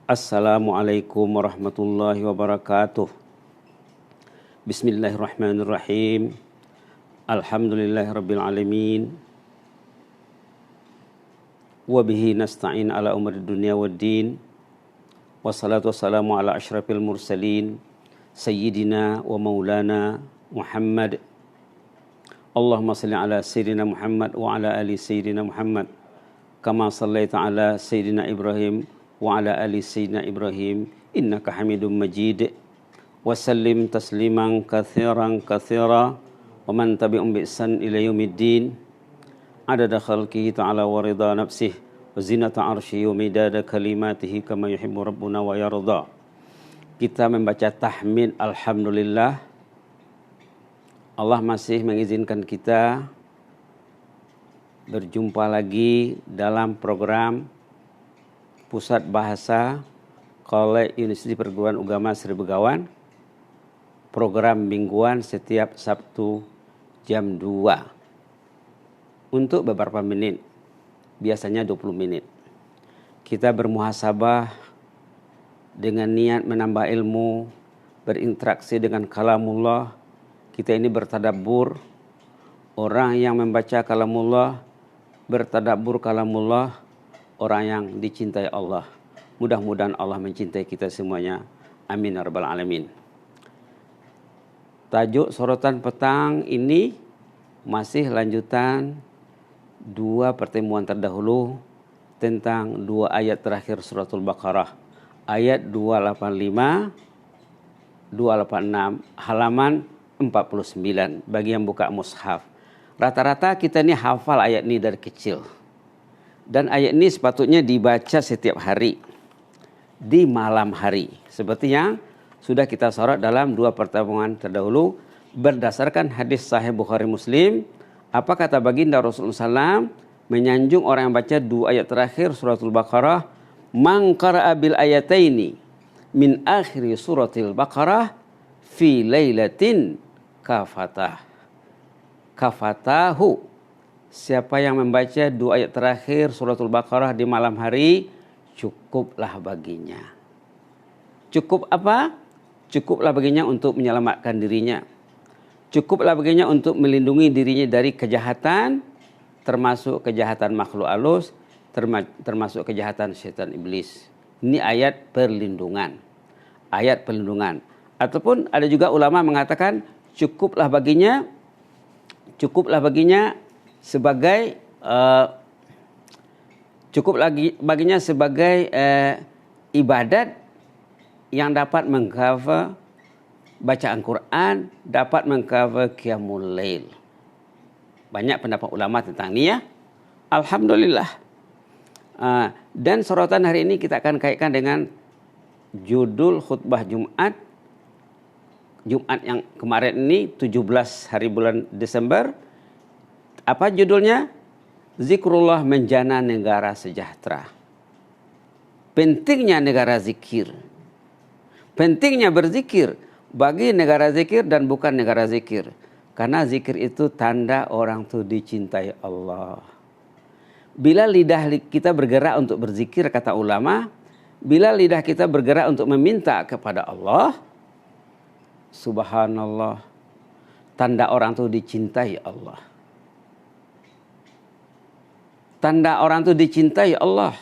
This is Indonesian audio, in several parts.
Assalamualaikum warahmatullahi wabarakatuh. Bismillahirrahmanirrahim. Alhamdulillahirabbil alamin. Wa bihi nasta'in ala umuri dunya waddin. Wassalatu wassalamu ala asyrafil mursalin sayyidina wa maulana Muhammad. Allahumma salli ala sayyidina Muhammad wa ala ali sayyidina Muhammad kama sallaita ala sayyidina Ibrahim wa ala ali sayyidina Ibrahim innaka Hamidum Majid. Wa sallim tasliman katsiran katsira wa man tabi'um bi ihsan ila yaumiddin adada khalqihi ta'ala wa ridha nafsihi wa zinata arsyihi wa midada kalimatihi kama yuhibbu rabbuna wa yarda. Kita membaca tahmid alhamdulillah. Allah masih mengizinkan kita berjumpa lagi dalam program Pusat Bahasa College Universiti Perguruan Agama Sri Begawan. Program mingguan setiap Sabtu jam 2 untuk beberapa menit, biasanya 20 menit. Kita bermuhasabah dengan niat menambah ilmu, berinteraksi dengan kalamullah. Kita ini bertadabbur. Orang yang membaca kalamullah, bertadabbur kalamullah, orang yang dicintai Allah. Mudah-mudahan Allah mencintai kita semuanya. Amin ya rabbal alamin. Tajuk sorotan petang ini masih lanjutan 2 pertemuan terdahulu tentang 2 ayat terakhir suratul Baqarah. Ayat 285, 286, halaman 49 bagi yang buka mushaf. Rata-rata kita ini hafal ayat ini dari kecil. Dan ayat ini sepatutnya dibaca setiap hari di malam hari. Seperti yang sudah kita sorot dalam 2 pertemuan terdahulu berdasarkan hadis Sahih Bukhari Muslim. Apa kata baginda Rasulullah SAW menyanjung orang yang baca 2 ayat terakhir suratul Baqarah, man qara'a bil ayataini min akhiri suratil Baqarah fi lailatin kafatahu. Siapa yang membaca 2 ayat terakhir suratul Baqarah di malam hari, cukuplah baginya. Cukup apa? Cukuplah baginya untuk menyelamatkan dirinya. Cukuplah baginya untuk melindungi dirinya dari kejahatan, termasuk kejahatan makhluk halus, termasuk kejahatan syaitan iblis. Ini ayat perlindungan. Ayat perlindungan. Ataupun ada juga ulama mengatakan cukuplah baginya sebagai ibadat yang dapat mengcover bacaan Quran, dapat mengcover qiyamul lail. Banyak pendapat ulama tentang ini ya. Alhamdulillah. Dan sorotan hari ini kita akan kaitkan dengan judul khutbah Jumat yang kemarin ini 17 hari bulan Desember. Apa judulnya? Zikrullah menjana negara sejahtera. Pentingnya negara zikir. Pentingnya berzikir bagi negara zikir dan bukan negara zikir. Karena zikir itu tanda orang itu dicintai Allah. Bila lidah kita bergerak untuk berzikir, kata ulama, bila lidah kita bergerak untuk meminta kepada Allah, subhanallah, tanda orang itu dicintai Allah. Tanda orang itu dicintai Allah.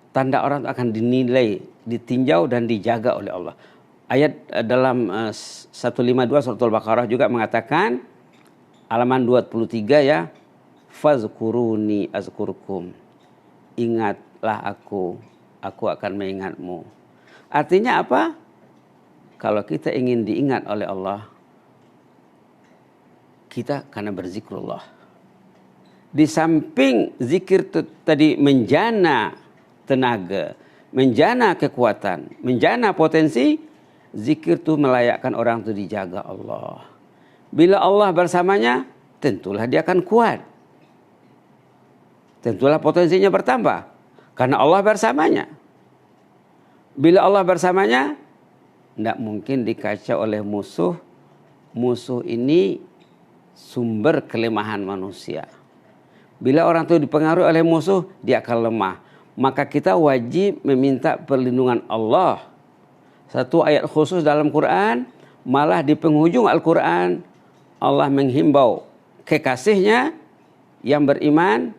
Tanda orang itu akan dinilai, ditinjau dan dijaga oleh Allah. Ayat dalam 152 suratul Baqarah juga mengatakan, halaman 23 ya, fazkuruni azkurkum. Ingatlah aku akan mengingatmu. Artinya apa? Kalau kita ingin diingat oleh Allah, kita karena berzikrullah. Di samping zikir tadi menjana tenaga, menjana kekuatan, menjana potensi, zikir itu melayakkan orang itu dijaga Allah. Bila Allah bersamanya, tentulah dia akan kuat. Tentulah potensinya bertambah. Karena Allah bersamanya. Bila Allah bersamanya, tidak mungkin dikacau oleh musuh. Musuh ini sumber kelemahan manusia. Bila orang itu dipengaruhi oleh musuh, dia akan lemah. maka kita wajib meminta perlindungan Allah. Satu ayat khusus dalam Quran, malah di penghujung Al-Quran Allah menghimbau kekasihnya yang beriman,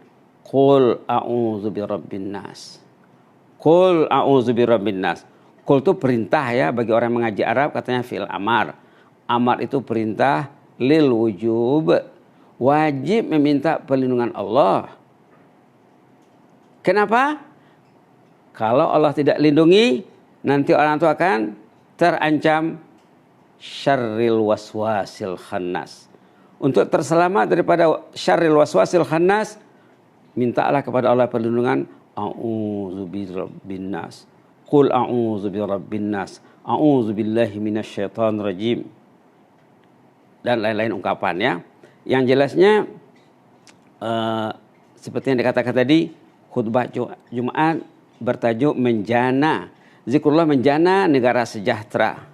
qul a'udzu birabbin nas. Qul a'udzu birabbin nas. Qul itu perintah ya, bagi orang yang mengaji Arab katanya fi'il amar. Amar itu perintah, lil wujub, wajib meminta perlindungan Allah. Kenapa? Kalau Allah tidak lindungi, nanti orang itu akan terancam syarril waswasil khannas. Untuk terselamat daripada syarril waswasil khannas, mintalah kepada Allah perlindungan. A'udzu birabbin nas. Qul a'udzu birabbin nas. A'udzu billahi minasyaitonir rajim. Dan lain-lain ungkapan ya. Yang jelasnya seperti yang dikatakan tadi, khutbah Jumat bertajuk menjana. Zikrullah menjana negara sejahtera.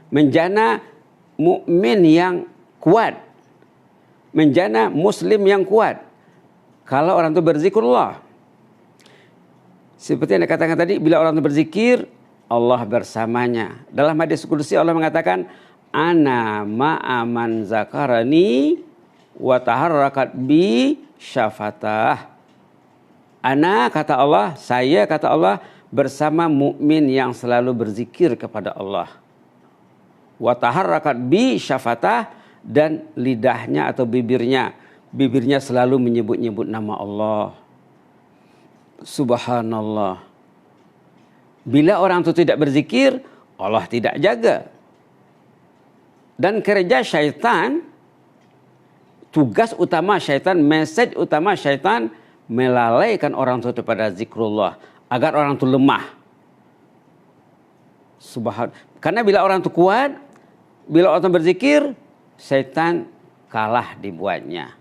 Menjana mukmin yang kuat. Menjana muslim yang kuat. Kalau orang itu berzikrullah. Seperti yang dikatakan tadi, bila orang itu berzikir, Allah bersamanya. Dalam hadis qudsi Allah mengatakan, ana ma'aman zakarani wa taharrakat bi syafatah. Ana kata Allah, saya kata Allah bersama mukmin yang selalu berzikir kepada Allah. Wa taharrakat bi syafatah, dan lidahnya atau bibirnya selalu menyebut-nyebut nama Allah. Subhanallah. Bila orang itu tidak berzikir, Allah tidak jaga. Dan kerja syaitan, tugas utama syaitan, message utama syaitan, melalaikan orang itu kepada zikrullah, agar orang itu lemah. Karena bila orang itu kuat, bila orang itu berzikir, syaitan kalah dibuatnya.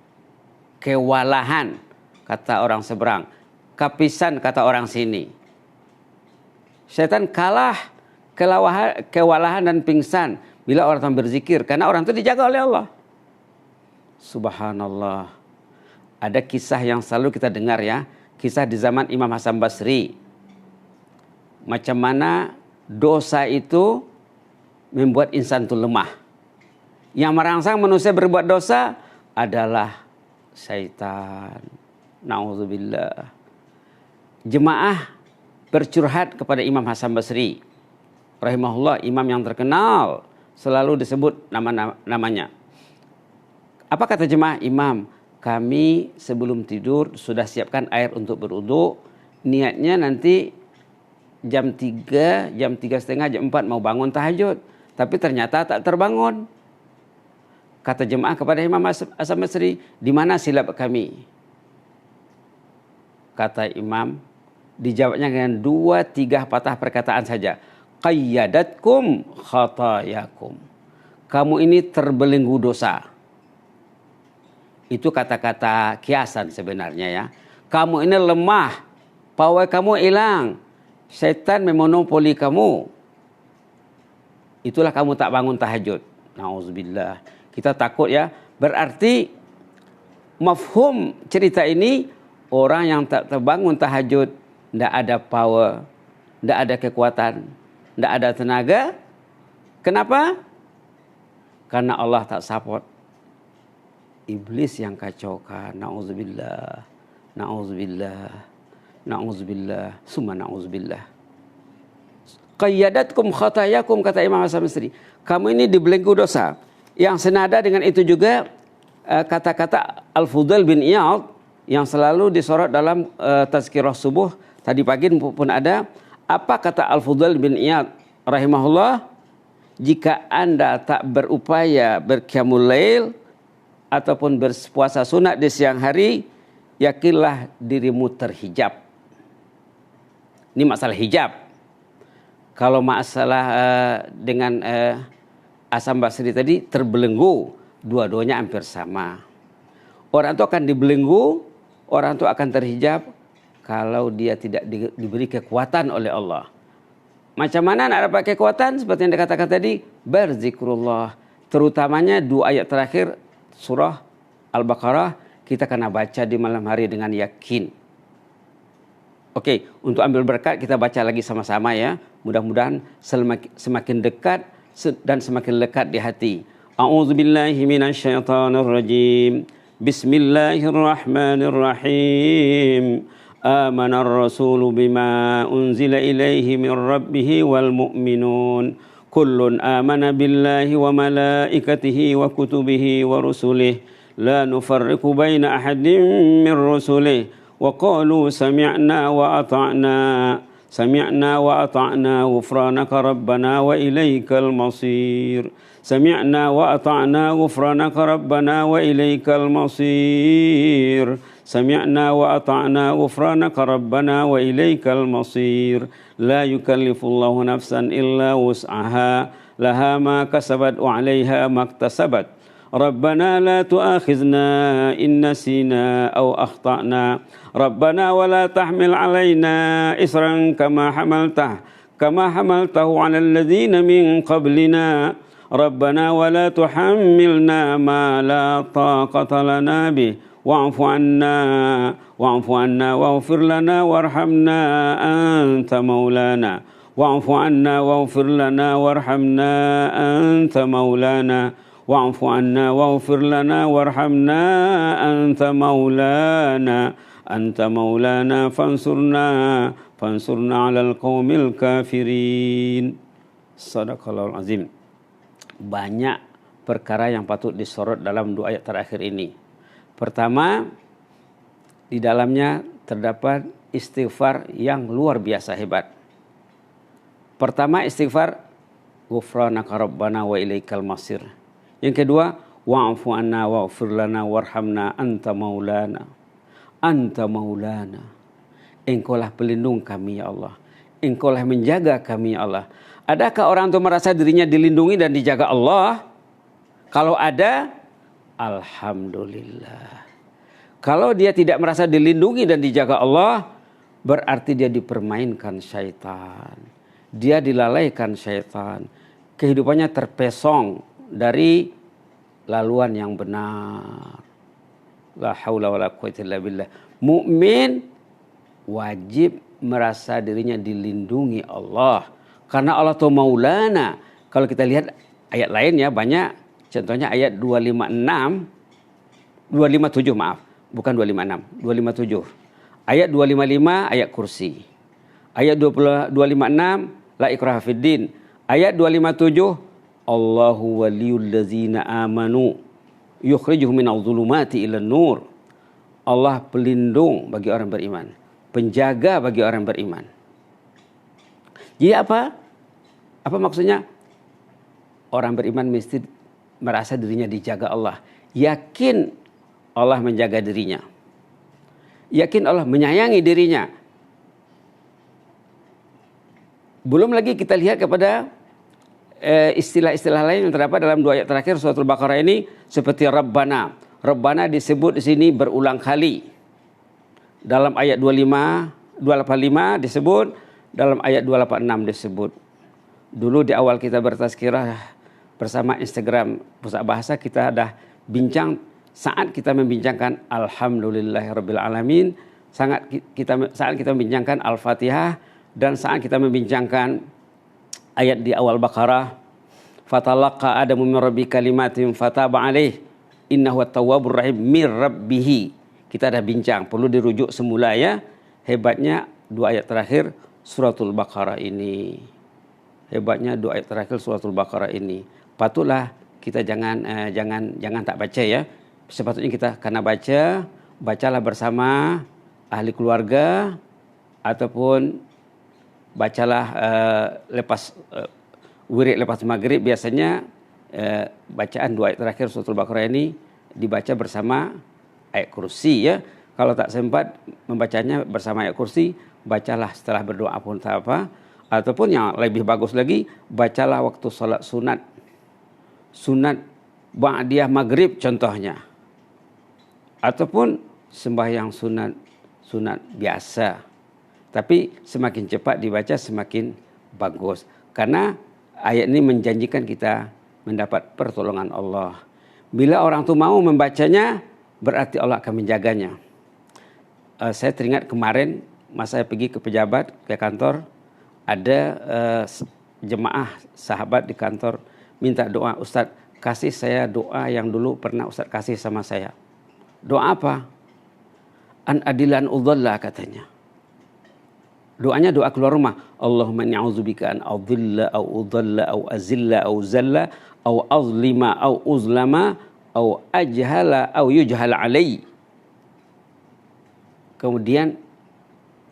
Kewalahan, kata orang seberang. Kapisan, kata orang sini. Syaitan kalah, kewalahan dan pingsan bila orang itu berzikir. Karena orang itu dijaga oleh Allah. Subhanallah. Ada kisah yang selalu kita dengar ya. Kisah di zaman Imam Hasan Basri. Macam mana dosa itu membuat insan itu lemah. Yang merangsang manusia berbuat dosa adalah syaitan. Na'udzubillah. Jemaah bercurhat kepada Imam Hasan Basri. Rahimahullah, imam yang terkenal. Selalu disebut namanya. Apa kata jemaah? Imam, kami sebelum tidur sudah siapkan air untuk berwudu. Niatnya nanti jam 3, jam 3:30, jam 4 mau bangun tahajud. Tapi ternyata tak terbangun. Kata jemaah kepada Imam Hasan Basri, di mana silap kami? Kata imam, dijawabnya dengan 2-3 patah perkataan saja. Qayyadatkum khatayakum. Kamu ini terbelenggu dosa. Itu kata-kata kiasan sebenarnya ya. Kamu ini lemah. Power kamu hilang. Syaitan memonopoli kamu. Itulah kamu tak bangun tahajud. Na'udzubillah. Kita takut ya. Berarti mafhum cerita ini, orang yang tak terbangun tahajud, tidak ada power, tidak ada kekuatan, tidak ada tenaga. Kenapa? Karena Allah tak support. Iblis yang kacaukan. Na'udzubillah. Na'udzubillah. Na'udzubillah. Summa na'udzubillah. Qayyadatkum khatayakum, kata Imam Hasan Basri. Kamu ini dibelenggu dosa. Yang senada dengan itu juga kata-kata Al-Fudail bin Iyad yang selalu disorot dalam tazkirah subuh. Tadi pagi pun ada. Apa kata Al-Fudail bin Iyad rahimahullah? Jika Anda tak berupaya berqiyamul lail ataupun berpuasa sunat di siang hari, yakinlah dirimu terhijab. Ini masalah hijab. Kalau masalah dengan Hasan Basri tadi terbelenggu, dua-duanya hampir sama. Orang itu akan dibelenggu, orang itu akan terhijab kalau dia tidak diberi kekuatan oleh Allah. Macam mana nak dapat kekuatan? Seperti yang dikatakan tadi, berzikrullah. Terutamanya 2 ayat terakhir surah Al-Baqarah, kita kena baca di malam hari dengan yakin. Oke, untuk ambil berkat kita baca lagi sama-sama ya. Mudah-mudahan semakin dekat dan semakin lekat di hati. A'udzubillahi minasyaitonirrajim. Bismillahirrahmanirrahim. Amanar rasulu bima unzila ilaihi min rabbihi wal mu'minun. Kullun amana billahi wa malaikatihi wa kutubihi wa rusulihi. La nufarriqu baina ahadin min rusulihi. Wa qalu sami'na wa ata'na ghufranaka rabbana wa ilaikal masir. Sami'na wa ata'na ghufranaka rabbana wa ilaikal masir. Sami'na wa ata'na ghufranaka rabbana wa ilaikal masir. La yukallifullahu nafsan illa wus'aha. Laha ma kasabat wa 'alaiha ma iktasabat. Rabbana la tu'akhizna in nasina aw akhtana. Rabbana wa la tahmil 'alaina isran kama hamaltahu 'alal ladzina min qablina. Rabbana wa la tuhammilna ma la taqata lana bih. Wa'fu anna waghfir lana warhamna anta maulana. Wa'fu anna waghfir lana warhamna anta maulana. Wa'fu anna waghfir lana warhamna anta maulana. Anta maulana fansurna 'alal qaumil kafirin. Shadaqallahul azim. Banyak perkara yang patut disorot dalam 2 ayat terakhir ini. Pertama, di dalamnya terdapat istighfar yang luar biasa hebat. Pertama, istighfar ghufranaka rabbana wa ilaikal masir. Yang kedua, wa'fu anna waghfir lana warhamna anta maulana. Anta maulana. Engkaulah pelindung kami ya Allah. Engkaulah menjaga kami ya Allah. Adakah orang itu merasa dirinya dilindungi dan dijaga Allah? Kalau ada, alhamdulillah. Kalau dia tidak merasa dilindungi dan dijaga Allah, berarti dia dipermainkan syaitan. Dia dilalaikan syaitan. Kehidupannya terpesong dari laluan yang benar. La haula wala quwwata illa billah. Mukmin wajib merasa dirinya dilindungi Allah. Karena Allah itu maulana. Kalau kita lihat ayat lain ya banyak. Contohnya ayat 257 maaf. Bukan 256. 257. Ayat 255 ayat kursi. Ayat 256 la ikraha fiddin. Ayat 257 Allahu waliyul ladzina amanu yukhrijuhum minadh dhulumati ilan nur. Allah pelindung bagi orang beriman, penjaga bagi orang beriman. Jadi apa? Apa maksudnya? Orang beriman mesti merasa dirinya dijaga Allah. Yakin Allah menjaga dirinya. Yakin Allah menyayangi dirinya. Belum lagi kita lihat kepada istilah-istilah lain yang terdapat dalam 2 ayat terakhir surat Al-Baqarah ini seperti Rabbana. Rabbana disebut di sini berulang kali. Dalam ayat 285 disebut, dalam ayat 286 disebut. Dulu di awal kita bertazkirah bersama Instagram Pusat Bahasa kita ada bincang saat kita membincangkan Alhamdulillahirabbil alamin, saat kita membincangkan Al-Fatihah dan saat kita membincangkan ayat di awal Baqarah, fatalaqa adamu min rabbi kalimatin fataba alaih innahu at-tawwabur rahim mir rabbih. Kita dah bincang, perlu dirujuk semula ya. Hebatnya 2 ayat terakhir suratul Baqarah ini. Hebatnya 2 ayat terakhir suratul Baqarah ini. Patutlah kita jangan tak baca ya. Sepatutnya kita karena bacalah bersama ahli keluarga ataupun bacalah lepas wirid lepas maghrib. Biasanya bacaan 2 ayat terakhir suratul Baqarah ini dibaca bersama ayat kursi ya. Kalau tak sempat membacanya bersama ayat kursi, bacalah setelah berdoa pun tak apa. Ataupun yang lebih bagus lagi, bacalah waktu salat sunat. Sunat ba'diyah maghrib contohnya. Ataupun sembahyang sunat biasa. Tapi semakin cepat dibaca semakin bagus. Karena ayat ini menjanjikan kita mendapat pertolongan Allah. Bila orang itu mau membacanya, berarti Allah akan menjaganya. Saya teringat kemarin Mas saya pergi ke pejabat, ke kantor, ada jemaah sahabat di kantor minta doa, Ustadz kasih saya doa yang dulu pernah Ustadz kasih sama saya. Doa apa? An adilan udhalla katanya. Doanya doa keluar rumah. Allahumma inni a'udzubika an adhilla au udhalla au azilla au zalla au azlima au uzlama au ajhala au yujhala alai. Kemudian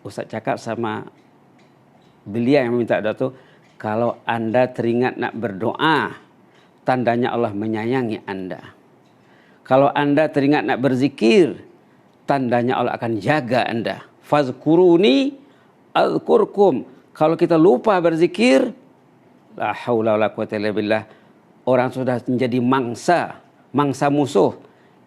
Ustaz cakap sama beliau yang meminta doa itu, kalau Anda teringat nak berdoa, tandanya Allah menyayangi Anda. Kalau Anda teringat nak berzikir, tandanya Allah akan jaga Anda. Fazkuruni azkurkum. Kalau kita lupa berzikir, la haula wala quwwata illa billah, orang sudah menjadi mangsa musuh.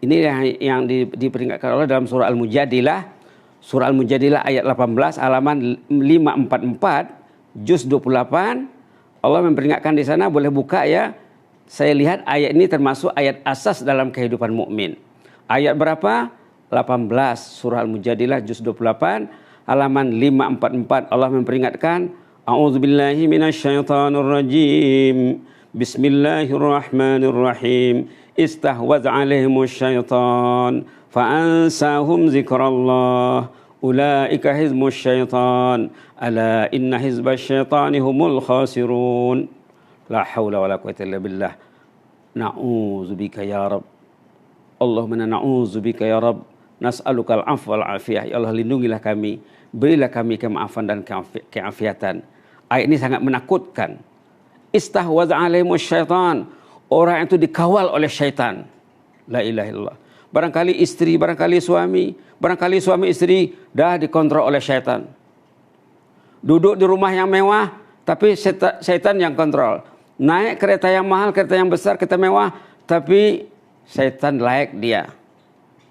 Ini yang diperingatkan Allah dalam surah Al-Mujadilah. Surah Al-Mujadilah ayat 18 halaman 544 juz 28. Allah memperingatkan di sana, boleh buka ya. Saya lihat ayat ini termasuk ayat asas dalam kehidupan mukmin. Ayat berapa? 18 surah Al-Mujadilah juz 28 halaman 544. Allah memperingatkan, A'udzubillahi minasyaitonir rajim. Bismillahirrahmanirrahim. Istahwaz 'alaihimus syaitan fa'ansahum zikrallah. Ulaika hizbus syaitan. Ala inna hizbas syaitani humul khasirun. La haula wala quwwata illa billah. Na'udzubika ya Rabb. Allahumma na'udzubika ya Rabb. Nas'alukal afwa wal afiyah. Ya Allah, lindungilah kami. Berilah kami kemaafan dan keafiatan. Ayat ini sangat menakutkan. Istahwaza alaihimus syaitan. Orang itu dikawal oleh syaitan. La ilaha illallah. Barangkali istri, barangkali suami istri dah dikontrol oleh syaitan. Duduk di rumah yang mewah, tapi syaitan yang kontrol. Naik kereta yang mahal, kereta yang besar, kereta mewah, tapi syaitan layak dia.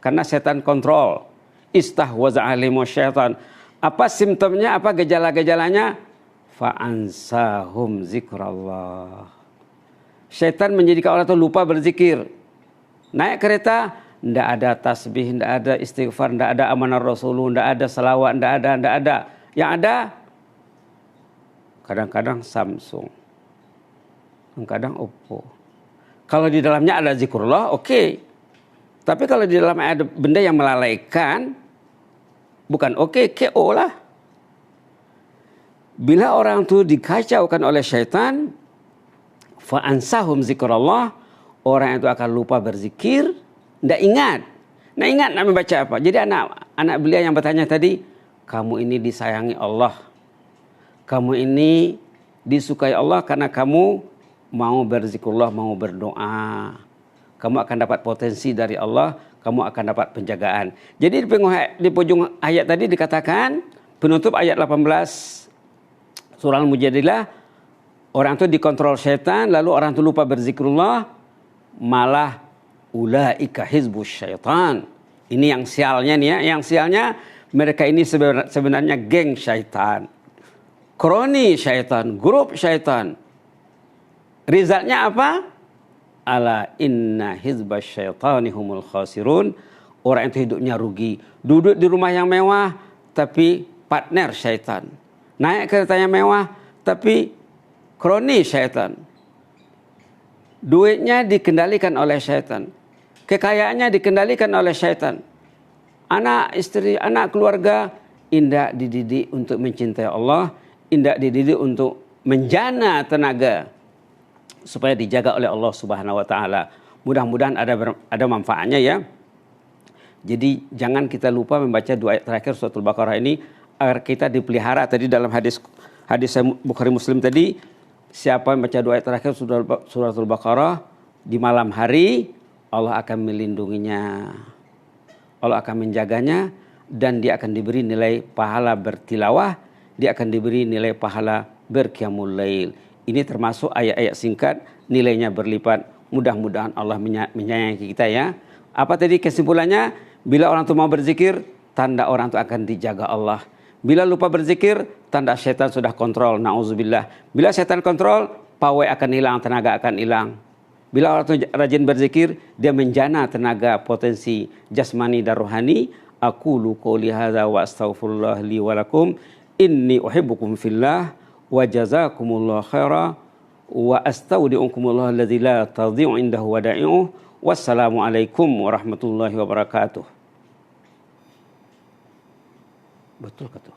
Karena syaitan kontrol. Istahwaza alaihimus syaitan. Apa simptomnya, apa gejala-gejalanya? Fa'ansahum zikrallah. Syaitan menjadikan orang itu lupa berzikir. Naik kereta, tidak ada tasbih, tidak ada istighfar, tidak ada amanah Rasulullah, tidak ada salawat, tidak ada. Yang ada, kadang-kadang Samsung, kadang Oppo. Kalau di dalamnya ada zikrullah, oke. Tapi kalau di dalamnya ada benda yang melalaikan, bukan oke, KO lah. Bila orang itu dikacaukan oleh syaitan, fa'ansahum zikrullah, orang itu akan lupa berzikir, tidak ingat. Nah, ingat nak membaca apa. Jadi anak beliau yang bertanya tadi, kamu ini disayangi Allah. Kamu ini disukai Allah karena kamu mau berzikrullah, mau berdoa. Kamu akan dapat potensi dari Allah, kamu akan dapat penjagaan. Jadi di pojok ayat tadi dikatakan, penutup ayat 18 surah Al-Mujadilah, orang itu dikontrol syaitan, lalu orang itu lupa berzikrullah, malah ulaika hizbus syaitan. Ini yang sialnya nih ya, yang sialnya mereka ini sebenarnya geng syaitan, kroni syaitan, grup syaitan. Resultnya apa? Ala inna hizbas syaitani humul khasirun. Orang itu hidupnya rugi. Duduk di rumah yang mewah, tapi partner syaitan. Naik kereta yang mewah, tapi kroni syaitan. Duitnya dikendalikan oleh syaitan. Kekayaannya dikendalikan oleh syaitan. Anak istri, anak keluarga, indah dididik untuk mencintai Allah, indah dididik untuk menjana tenaga supaya dijaga oleh Allah Subhanahu wa taala. Mudah-mudahan ada manfaatnya ya. Jadi jangan kita lupa membaca dua ayat terakhir suratul Baqarah ini agar kita dipelihara. Tadi dalam hadis Bukhari Muslim tadi, siapa yang baca dua ayat terakhir suratul Baqarah di malam hari, Allah akan melindunginya. Allah akan menjaganya dan dia akan diberi nilai pahala bertilawah, dia akan diberi nilai pahala berqiyamul lail. Ini termasuk ayat-ayat singkat, nilainya berlipat. Mudah-mudahan Allah menyayangi kita ya. Apa tadi kesimpulannya? Bila orang itu mau berzikir, tanda orang itu akan dijaga Allah. Bila lupa berzikir, tanda syaitan sudah kontrol. Na'udzubillah. Bila syaitan kontrol, pawai akan hilang, tenaga akan hilang. Bila orang itu rajin berzikir, dia menjana tenaga potensi jasmani dan rohani. Aqulu qouli hadza wa astaghfirullah li wa lakum. Inni uhibbukum fillah wa jazakumullahu khaira wa astaudiukumullah alladzi la tadhi'u indahu wada'i'uh. Wassalamualaikum warahmatullahi wabarakatuh. Betul kata.